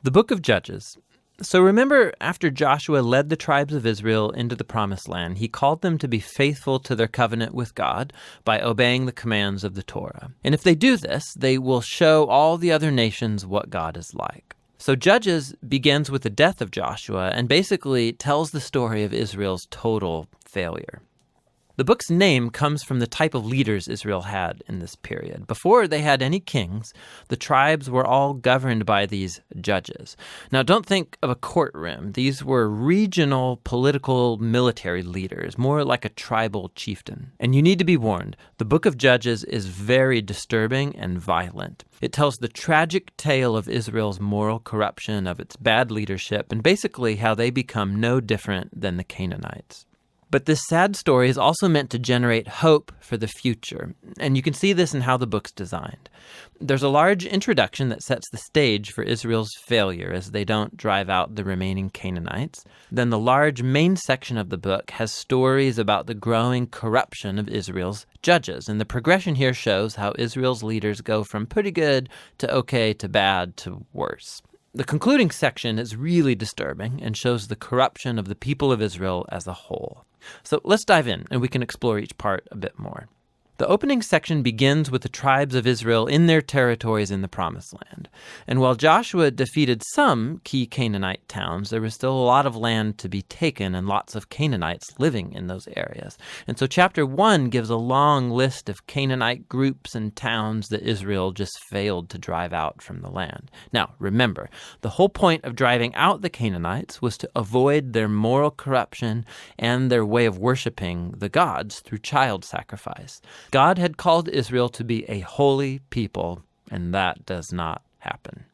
The book of Judges. So remember, after Joshua led the tribes of Israel into the promised land, he called them to be faithful to their covenant with God by obeying the commands of the Torah. And if they do this, they will show all the other nations what God is like. So Judges begins with the death of Joshua and basically tells the story of Israel's total failure. The book's name comes from the type of leaders Israel had in this period. Before they had any kings, the tribes were all governed by these judges. Now, don't think of a courtroom. These were regional, political, military leaders, more like a tribal chieftain. And you need to be warned, the book of Judges is very disturbing and violent. It tells the tragic tale of Israel's moral corruption, of its bad leadership, and basically how they become no different than the Canaanites. But this sad story is also meant to generate hope for the future, and you can see this in how the book's designed. There's a large introduction that sets the stage for Israel's failure as they don't drive out the remaining Canaanites. Then the large main section of the book has stories about the growing corruption of Israel's judges, and the progression here shows how Israel's leaders go from pretty good to okay to bad to worse. The concluding section is really disturbing and shows the corruption of the people of Israel as a whole. So let's dive in and we can explore each part a bit more. The opening section begins with the tribes of Israel in their territories in the Promised Land. And while Joshua defeated some key Canaanite towns, there was still a lot of land to be taken and lots of Canaanites living in those areas. And so chapter 1 gives a long list of Canaanite groups and towns that Israel just failed to drive out from the land. Now, remember, the whole point of driving out the Canaanites was to avoid their moral corruption and their way of worshiping the gods through child sacrifice. God had called Israel to be a holy people, and that does not happen.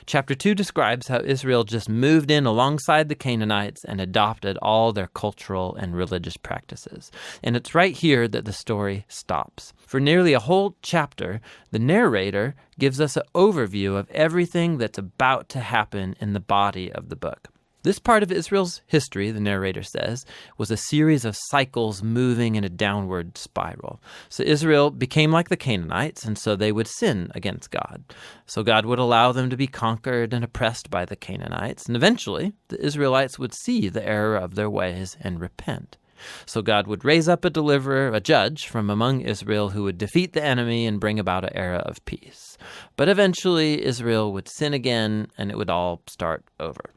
Chapter 2 describes how Israel just moved in alongside the Canaanites and adopted all their cultural and religious practices. And it's right here that the story stops. For nearly a whole chapter, the narrator gives us an overview of everything that's about to happen in the body of the book. This part of Israel's history, the narrator says, was a series of cycles moving in a downward spiral. So Israel became like the Canaanites, and so they would sin against God. So God would allow them to be conquered and oppressed by the Canaanites, and eventually the Israelites would see the error of their ways and repent. So God would raise up a deliverer, a judge from among Israel who would defeat the enemy and bring about an era of peace. But eventually Israel would sin again, and it would all start over.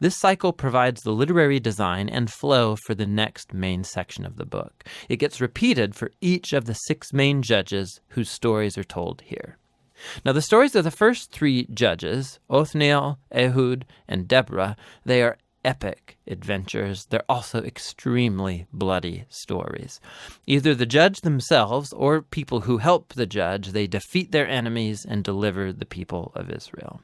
This cycle provides the literary design and flow for the next main section of the book. It gets repeated for each of the 6 main judges whose stories are told here. Now, the stories of the first 3 judges, Othniel, Ehud, and Deborah, they are epic adventures. They're also extremely bloody stories. Either the judge themselves or people who help the judge, they defeat their enemies and deliver the people of Israel.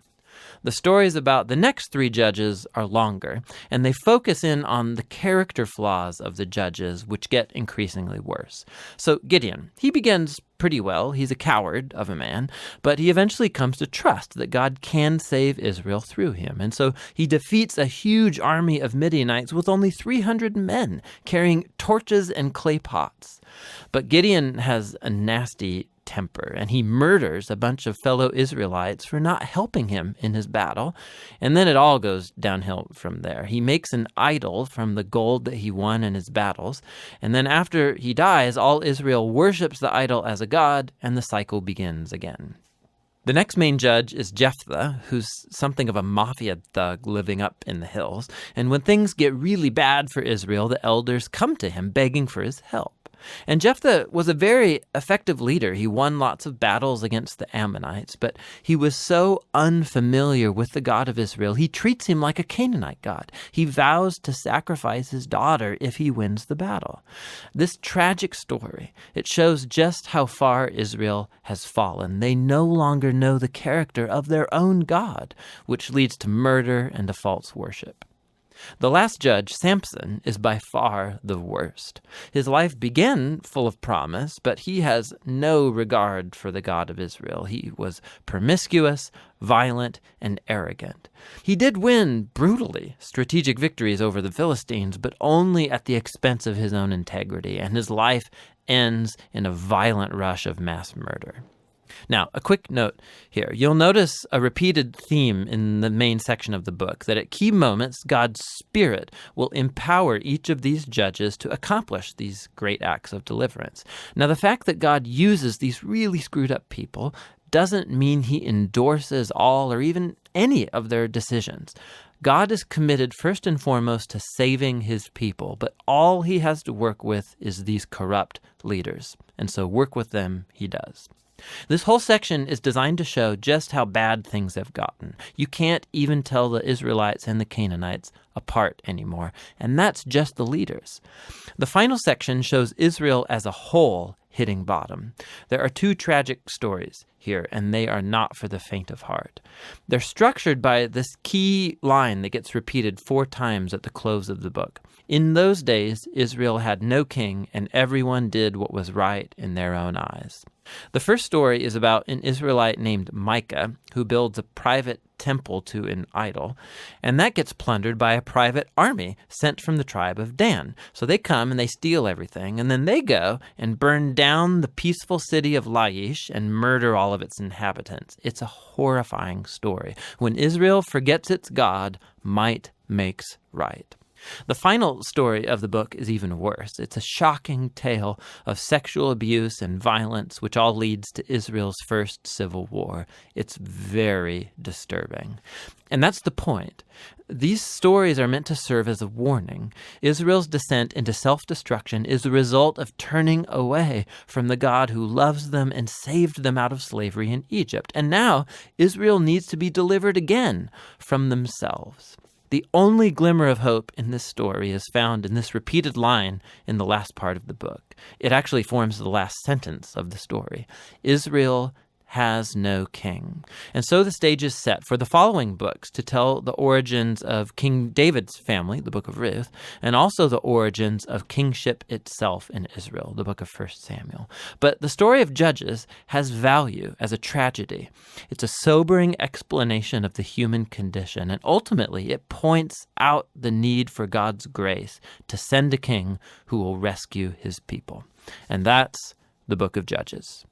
The stories about the next 3 judges are longer, and they focus in on the character flaws of the judges, which get increasingly worse. So Gideon, he begins pretty well. He's a coward of a man, but he eventually comes to trust that God can save Israel through him. And so he defeats a huge army of Midianites with only 300 men carrying torches and clay pots. But Gideon has a nasty temper, and he murders a bunch of fellow Israelites for not helping him in his battle. And then it all goes downhill from there. He makes an idol from the gold that he won in his battles. And then after he dies, all Israel worships the idol as a god, and the cycle begins again. The next main judge is Jephthah, who's something of a mafia thug living up in the hills. And when things get really bad for Israel, the elders come to him begging for his help. And Jephthah was a very effective leader. He won lots of battles against the Ammonites, but he was so unfamiliar with the God of Israel, he treats him like a Canaanite god. He vows to sacrifice his daughter if he wins the battle. This tragic story, it shows just how far Israel has fallen. They no longer know the character of their own God, which leads to murder and to false worship. The last judge, Samson, is by far the worst. His life began full of promise, but he has no regard for the God of Israel. He was promiscuous, violent, and arrogant. He did win brutally strategic victories over the Philistines, but only at the expense of his own integrity, and his life ends in a violent rush of mass murder. Now, a quick note here. You'll notice a repeated theme in the main section of the book, that at key moments, God's Spirit will empower each of these judges to accomplish these great acts of deliverance. Now, the fact that God uses these really screwed up people doesn't mean he endorses all or even any of their decisions. God is committed first and foremost to saving his people, but all he has to work with is these corrupt leaders. And so work with them he does. This whole section is designed to show just how bad things have gotten. You can't even tell the Israelites and the Canaanites apart anymore, and that's just the leaders. The final section shows Israel as a whole hitting bottom. There are two tragic stories here, and they are not for the faint of heart. They're structured by this key line that gets repeated 4 times at the close of the book. In those days, Israel had no king, and everyone did what was right in their own eyes. The first story is about an Israelite named Micah who builds a private temple to an idol, and that gets plundered by a private army sent from the tribe of Dan. So they come and they steal everything, and then they go and burn down the peaceful city of Laish and murder all of its inhabitants. It's a horrifying story. When Israel forgets its God, might makes right. The final story of the book is even worse. It's a shocking tale of sexual abuse and violence, which all leads to Israel's first civil war. It's very disturbing. And that's the point. These stories are meant to serve as a warning. Israel's descent into self-destruction is the result of turning away from the God who loves them and saved them out of slavery in Egypt. And now Israel needs to be delivered again from themselves. The only glimmer of hope in this story is found in this repeated line in the last part of the book. It actually forms the last sentence of the story. Israel has no king. And so the stage is set for the following books to tell the origins of King David's family, the book of Ruth, and also the origins of kingship itself in Israel, the book of 1 Samuel. But the story of Judges has value as a tragedy. It's a sobering explanation of the human condition, and ultimately it points out the need for God's grace to send a king who will rescue his people. And that's the book of Judges.